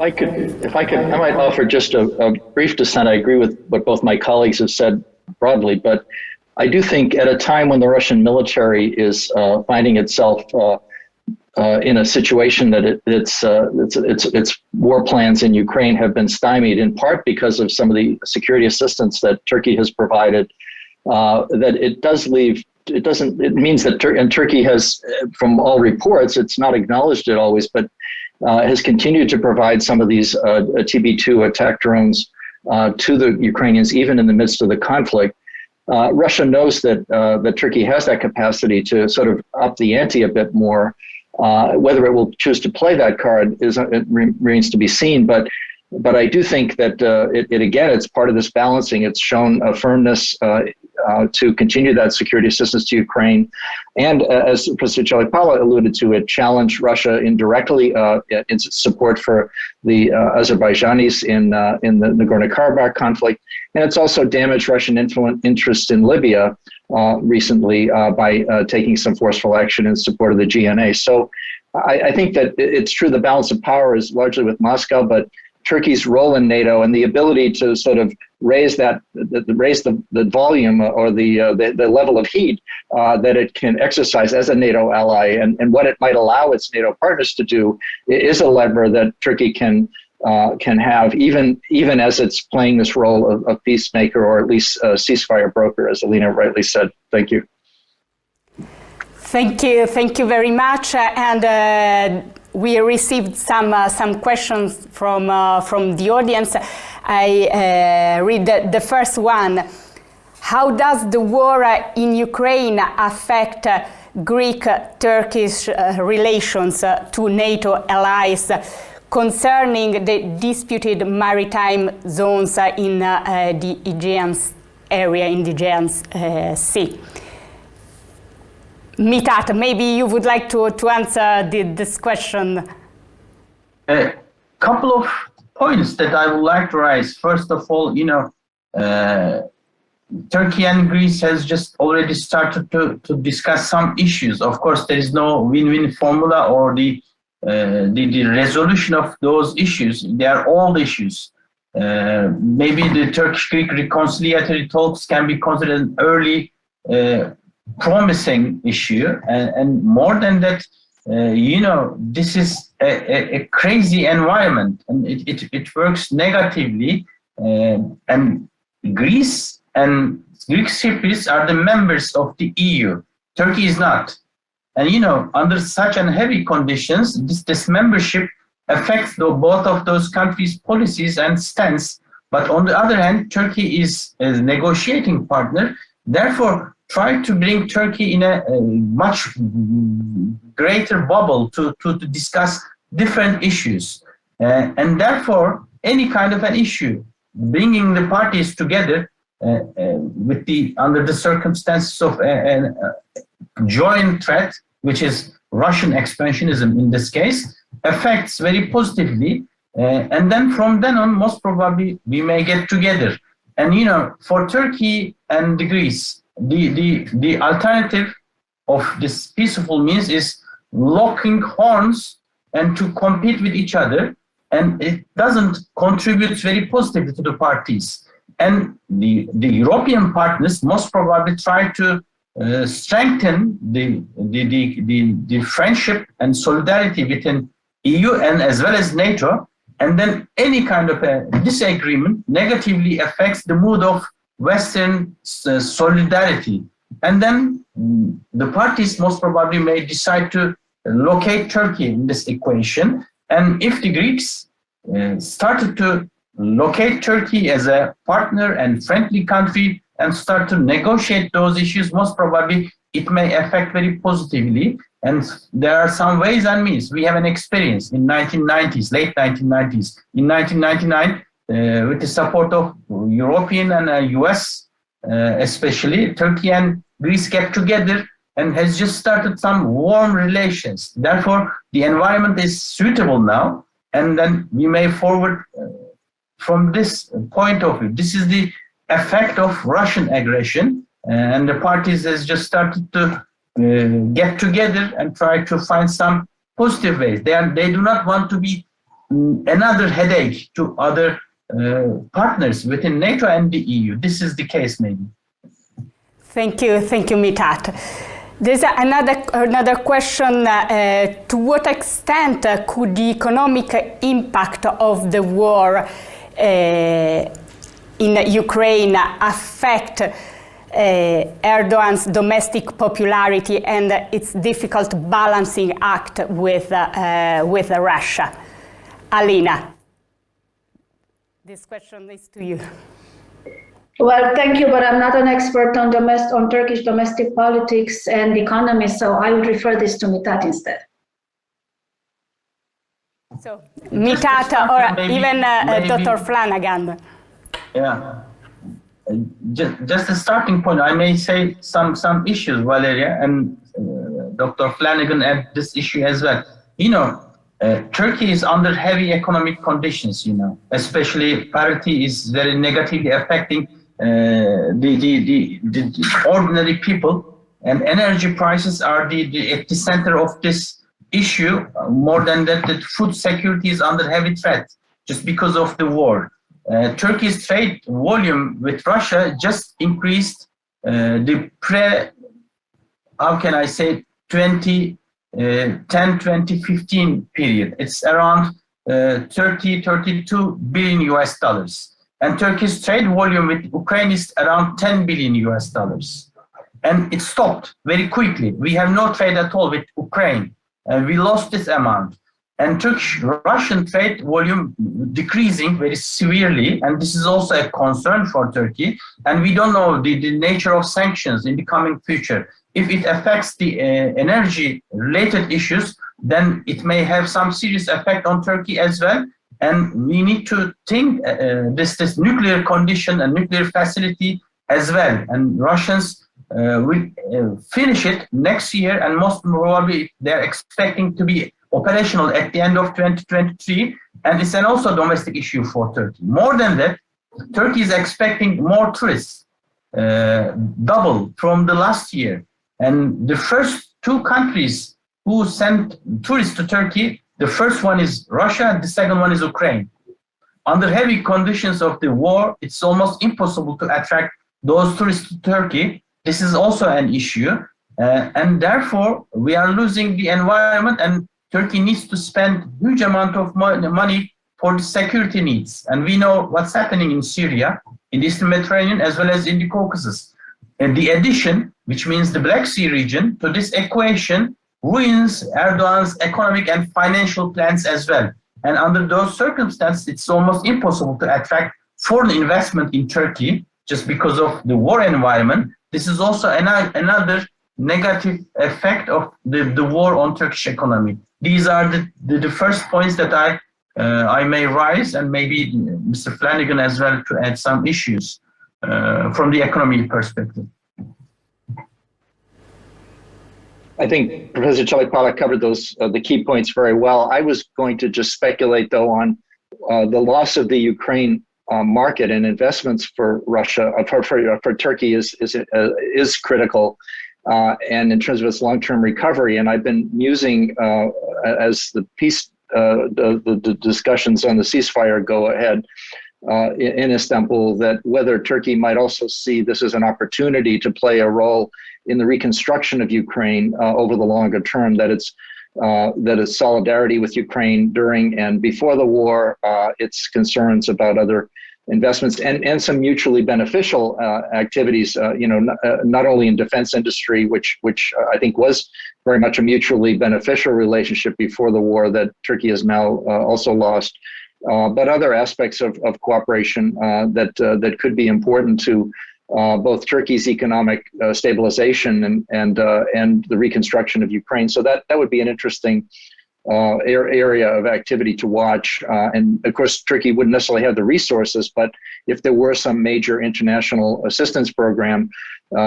I could, I might offer just a brief dissent. I agree with what both my colleagues have said broadly, but I do think at a time when the Russian military is finding itself in a situation that its war plans in Ukraine have been stymied, in part because of some of the security assistance that Turkey has provided, that it does leave. It means that Turkey has, from all reports, it's not acknowledged it always, but has continued to provide some of these TB2 attack drones to the Ukrainians, even in the midst of the conflict. Russia knows that that Turkey has that capacity to sort of up the ante a bit more. Whether it will choose to play that card remains to be seen. But I do think that it's part of this balancing. It's shown a firmness to continue that security assistance to Ukraine. And as Professor Celikpala alluded to, it challenged Russia indirectly in its support for the Azerbaijanis in the Nagorno-Karabakh conflict. And it's also damaged Russian interest in Libya recently by taking some forceful action in support of the GNA. So I think that it's true the balance of power is largely with Moscow, but Turkey's role in NATO and the ability to sort of raise the volume or the level of heat that it can exercise as a NATO ally and what it might allow its NATO partners to do is a lever that Turkey can have even as it's playing this role of peacemaker or at least a ceasefire broker, as Alina rightly said. Thank you. Thank you very much. We received some questions from the audience. I read the first one. How does the war in Ukraine affect Greek-Turkish relations to NATO allies concerning the disputed maritime zones in the Aegean area, in the Aegean Sea? Mitat, maybe you would like to answer this question. A couple of points that I would like to raise. First of all, Turkey and Greece has just already started to discuss some issues. Of course, there is no win-win formula or the resolution of those issues. They are old issues. Maybe the Turkish-Greek reconciliatory talks can be considered an early promising issue, and more than that, this is a crazy environment, and it works negatively. And Greece and Greek Cypriots are the members of the EU. Turkey is not, and under such heavy conditions, this membership affects both of those countries' policies and stance. But on the other hand, Turkey is a negotiating partner. Therefore, try to bring Turkey in a much greater bubble to discuss different issues. And therefore, any kind of an issue, bringing the parties together under the circumstances of a joint threat, which is Russian expansionism in this case, affects very positively. And then from then on, most probably, we may get together. And, for Turkey and Greece, the alternative of this peaceful means is locking horns and to compete with each other, and it doesn't contribute very positively to the parties. And the European partners most probably try to strengthen the friendship and solidarity between EU and as well as NATO, and then any kind of a disagreement negatively affects the mood of Western solidarity. And then the parties most probably may decide to locate Turkey in this equation. And if the Greeks started to locate Turkey as a partner and friendly country and start to negotiate those issues, most probably it may affect very positively. And there are some ways and means. We have an experience in 1990s, late 1990s. In 1999, with the support of European and US, especially, Turkey and Greece get together and has just started some warm relations. Therefore, the environment is suitable now, and then we may forward from this point of view. This is the effect of Russian aggression, and the parties has just started to get together and try to find some positive ways. They do not want to be another headache to other partners within NATO and the EU. This is the case, maybe. Thank you, Mitat. There's another question. To what extent could the economic impact of the war in Ukraine affect Erdogan's domestic popularity and its difficult balancing act with Russia? Alina, this question is to you. Well, thank you, but I'm not an expert on Turkish domestic politics and economy, so I would refer this to Mitat instead. So, Mitat or even Dr. Flanagan. Yeah. Just a starting point, I may say some issues, Valeria, and Dr. Flanagan add this issue as well. Turkey is under heavy economic conditions, especially parity is very negatively affecting the ordinary people, and energy prices are at the center of this issue. More than that, the food security is under heavy threat just because of the war. Turkey's trade volume with Russia just increased the 2010-2015 period. It's around 32 billion US dollars. And Turkey's trade volume with Ukraine is around 10 billion US dollars. And it stopped very quickly. We have no trade at all with Ukraine. And we lost this amount. And Turkish-Russian trade volume decreasing very severely, and this is also a concern for Turkey. And we don't know the nature of sanctions in the coming future. If it affects the energy-related issues, then it may have some serious effect on Turkey as well. And we need to think this nuclear condition and nuclear facility as well. And Russians will finish it next year, and most probably they're expecting to be operational at the end of 2023, and it's also a domestic issue for Turkey. More than that, Turkey is expecting more tourists, double from the last year. And the first two countries who sent tourists to Turkey, the first one is Russia, and the second one is Ukraine. Under heavy conditions of the war, it's almost impossible to attract those tourists to Turkey. This is also an issue, and therefore we are losing the environment, and Turkey needs to spend huge amount of money for the security needs. And we know what's happening in Syria, in the Eastern Mediterranean, as well as in the Caucasus. And the addition, which means the Black Sea region, to this equation ruins Erdogan's economic and financial plans as well. And under those circumstances, it's almost impossible to attract foreign investment in Turkey just because of the war environment. This is also another negative effect of the war on Turkish economy. These are the first points that I may raise, and maybe Mr. Flanagan as well to add some issues from the economy perspective. I think Professor Celikpala covered those the key points very well. I was going to just speculate, though, on the loss of the Ukraine market and investments for Russia, for Turkey is critical. And in terms of its long-term recovery, and I've been musing as the peace, the discussions on the ceasefire go ahead in Istanbul, that whether Turkey might also see this as an opportunity to play a role in the reconstruction of Ukraine over the longer term. That its solidarity with Ukraine during and before the war, its concerns about other investments and some mutually beneficial activities, not only in defense industry, which I think was very much a mutually beneficial relationship before the war that Turkey has now also lost, but other aspects of cooperation that could be important to both Turkey's economic stabilization and the reconstruction of Ukraine. So that would be an interesting area of activity to watch. And of course, Turkey wouldn't necessarily have the resources, but if there were some major international assistance program,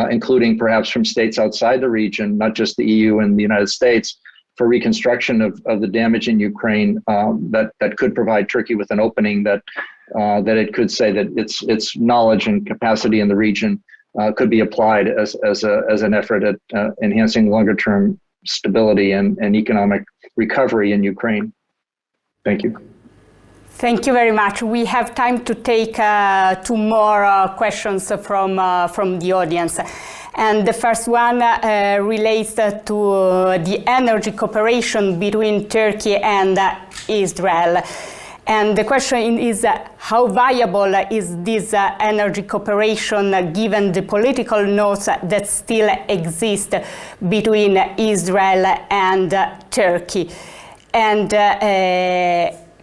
including perhaps from states outside the region, not just the EU and the United States, for reconstruction of the damage in Ukraine, that could provide Turkey with an opening that it could say that its knowledge and capacity in the region could be applied as an effort at enhancing longer term stability and economic recovery in Ukraine. Thank you. Thank you very much. We have time to take two more questions from the audience. And the first one relates to the energy cooperation between Turkey and Israel. And the question is, how viable is this energy cooperation given the political notes that still exist between Israel and Turkey? And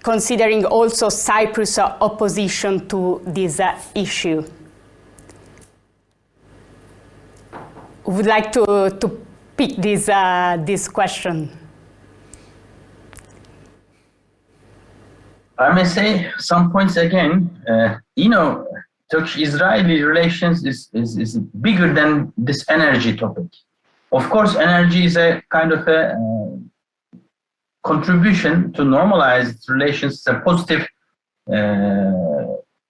considering also Cyprus' opposition to this issue. would like to pick this question? I may say some points again. Turkish-Israeli relations is bigger than this energy topic. Of course, energy is a kind of a contribution to normalize relations. It's a positive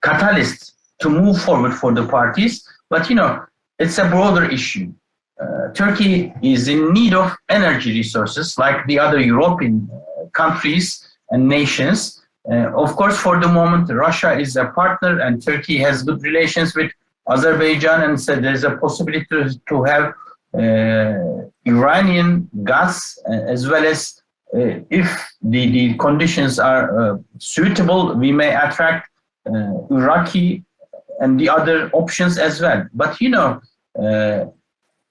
catalyst to move forward for the parties. But, it's a broader issue. Turkey is in need of energy resources like the other European countries and nations. Of course, for the moment, Russia is a partner and Turkey has good relations with Azerbaijan, and so there's a possibility to have Iranian gas, as well as if the conditions are suitable, we may attract Iraqi and the other options as well. But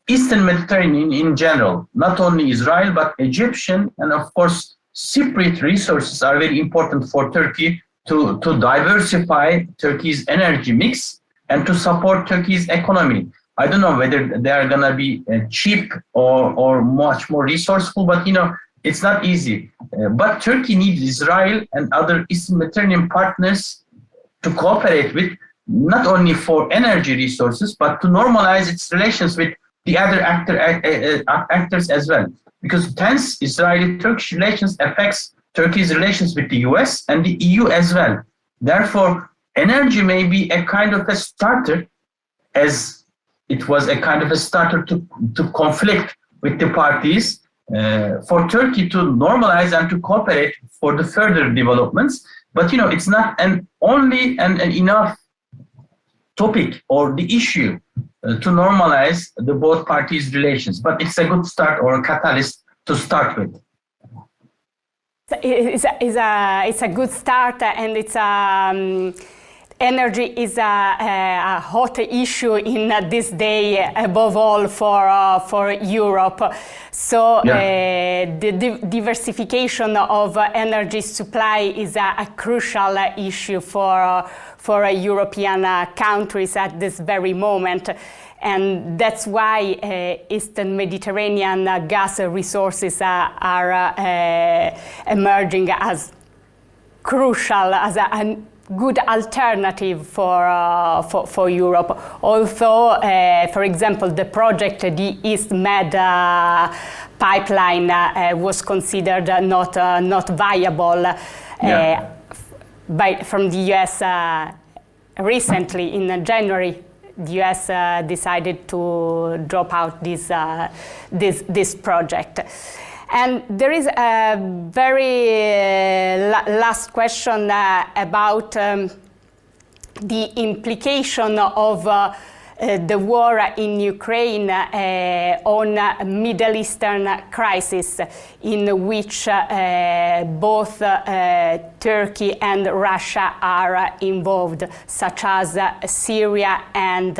Eastern Mediterranean in general, not only Israel, but Egyptian and of course Cypriot resources are very important for Turkey to diversify Turkey's energy mix and to support Turkey's economy. I don't know whether they are going to be cheap or much more resourceful, but it's not easy. But Turkey needs Israel and other Eastern Mediterranean partners to cooperate with, not only for energy resources, but to normalize its relations with the other actors as well. Because tense Israeli-Turkish relations affects Turkey's relations with the US and the EU as well. Therefore, energy may be a kind of a starter, as it was a kind of a starter to conflict with the parties, for Turkey to normalize and to cooperate for the further developments. But it's not an enough topic or the issue to normalize the both parties' relations, but it's a good start or a catalyst to start with. It's a good start, and energy is a hot issue in this day, above all for Europe. So the diversification of energy supply is a crucial issue for European countries at this very moment. And that's why Eastern Mediterranean gas resources are emerging as crucial, as a good alternative for Europe. Although, for example, the project, the East Med pipeline, was considered not viable from the US recently. In January, the US decided to drop out this project. And there is a very last question about the implication of the war in Ukraine on Middle Eastern crisis, in which both Turkey and Russia are involved, such as Syria and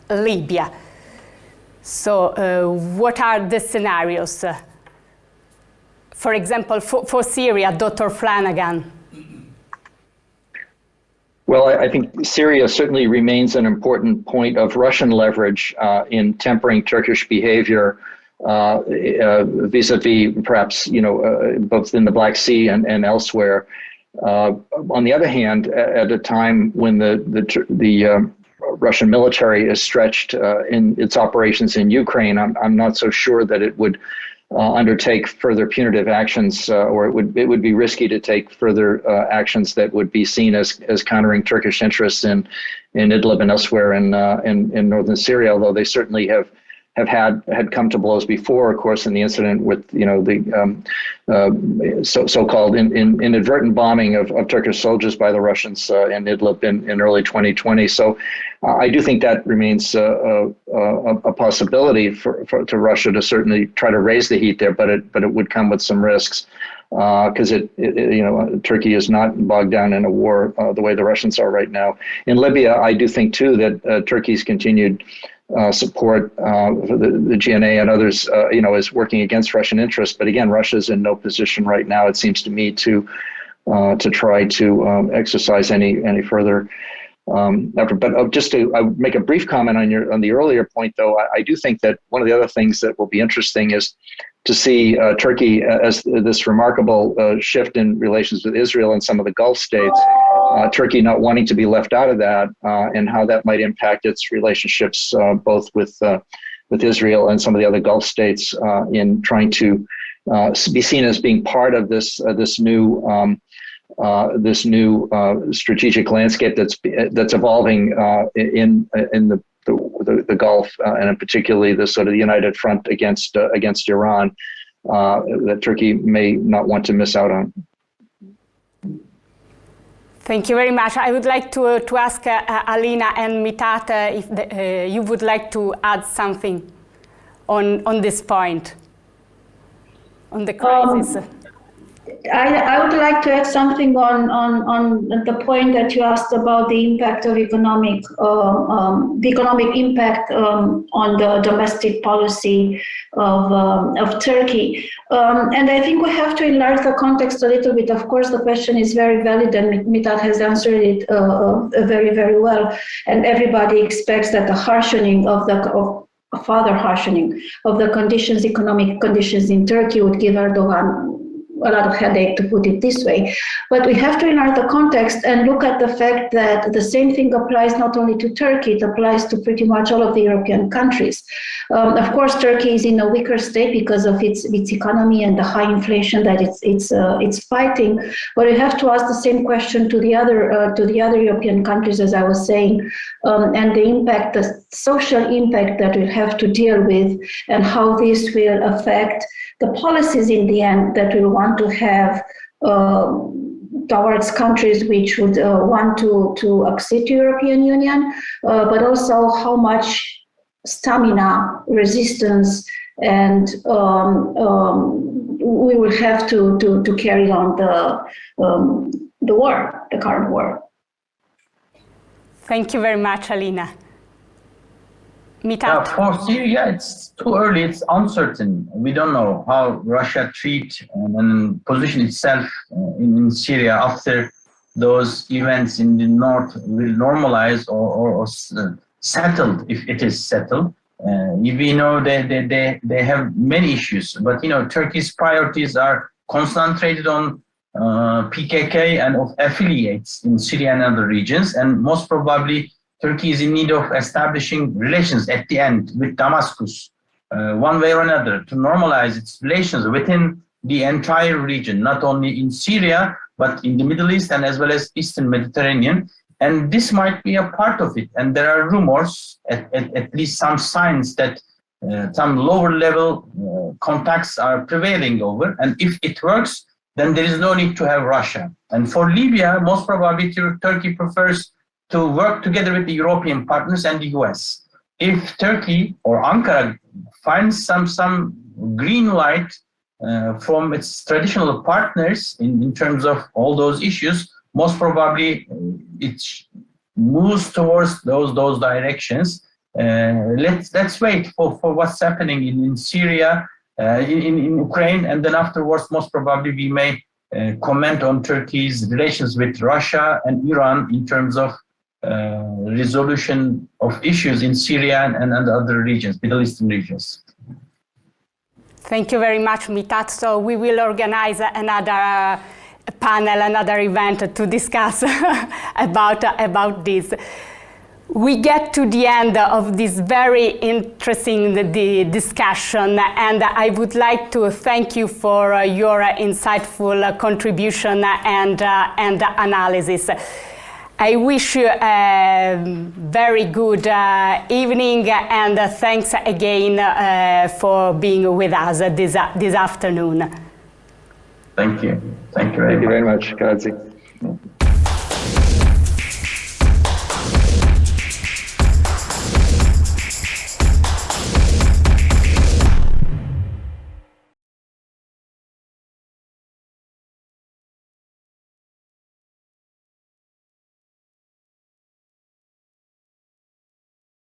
Libya. So what are the scenarios? For example, for Syria, Dr. Flanagan. Well, I think Syria certainly remains an important point of Russian leverage in tempering Turkish behavior vis-a-vis perhaps, both in the Black Sea and elsewhere. On the other hand, at a time when the Russian military is stretched in its operations in Ukraine, I'm not so sure that it would undertake further punitive actions, or it would be risky to take further actions that would be seen as countering Turkish interests in Idlib and elsewhere in northern Syria. Although they certainly have had come to blows before, of course, in the incident with the so-called inadvertent bombing of Turkish soldiers by the Russians in Idlib in early 2020. So I do think that remains a possibility to Russia to certainly try to raise the heat there, but it would come with some risks because Turkey is not bogged down in a war the way the Russians are right now. In Libya, I do think too that Turkey's continued support for the GNA and others, is working against Russian interests. But again, Russia's in no position right now, it seems to me, to try to exercise any further But just to make a brief comment on the earlier point, though, I do think that one of the other things that will be interesting is to see Turkey as this remarkable shift in relations with Israel and some of the Gulf states, Turkey not wanting to be left out of that, and how that might impact its relationships both with Israel and some of the other Gulf states in trying to be seen as being part of this new strategic landscape that's evolving in the Gulf, and particularly the sort of united front against Iran that Turkey may not want to miss out on. Thank you very much. I would like to ask Alina and Mitat if you would like to add something on this point, on the crisis. I would like to add something on the point that you asked about the impact of economic impact on the domestic policy of Turkey. And I think we have to enlarge the context a little bit. Of course, the question is very valid, and Mitat has answered it very, very well. And everybody expects that the harshening of further harshening of the conditions, economic conditions in Turkey would give Erdogan a lot of headache, to put it this way. But we have to enlarge the context and look at the fact that the same thing applies not only to Turkey, it applies to pretty much all of the European countries. Of course, Turkey is in a weaker state because of its economy and the high inflation that it's fighting. But we have to ask the same question to the other European countries, as I was saying, and the impact, the social impact that we'll have to deal with, and how this will affect the policies in the end that we want to have towards countries which would want to accede to European Union, but also how much stamina, resistance, and we will have to carry on the war, the current war. Thank you very much, Alina. Mitat. For Syria, it's too early. It's uncertain. We don't know how Russia treat and position itself in Syria after those events in the north will normalize or settled, if it is settled. We know they have many issues, but Turkey's priorities are concentrated on PKK and of affiliates in Syria and other regions, and most probably Turkey is in need of establishing relations at the end with Damascus, one way or another, to normalize its relations within the entire region, not only in Syria, but in the Middle East and as well as Eastern Mediterranean. And this might be a part of it. And there are rumors, at least some signs that some lower level contacts are prevailing over. And if it works, then there is no need to have Russia. And for Libya, most probably Turkey prefers to work together with the European partners and the US. If Turkey or Ankara finds some green light from its traditional partners in terms of all those issues, most probably it moves towards those directions. Let's wait for what's happening in Syria, in Ukraine, and then afterwards, most probably we may comment on Turkey's relations with Russia and Iran in terms of resolution of issues in Syria and other regions, Middle Eastern regions. Thank you very much, Mitat. So we will organize another panel, another event to discuss about this. We get to the end of this very interesting discussion, and I would like to thank you for your insightful contribution and analysis. I wish you a very good evening, and thanks again for being with us this afternoon. Thank you. Thank you very much. Thank you very much, Kadir.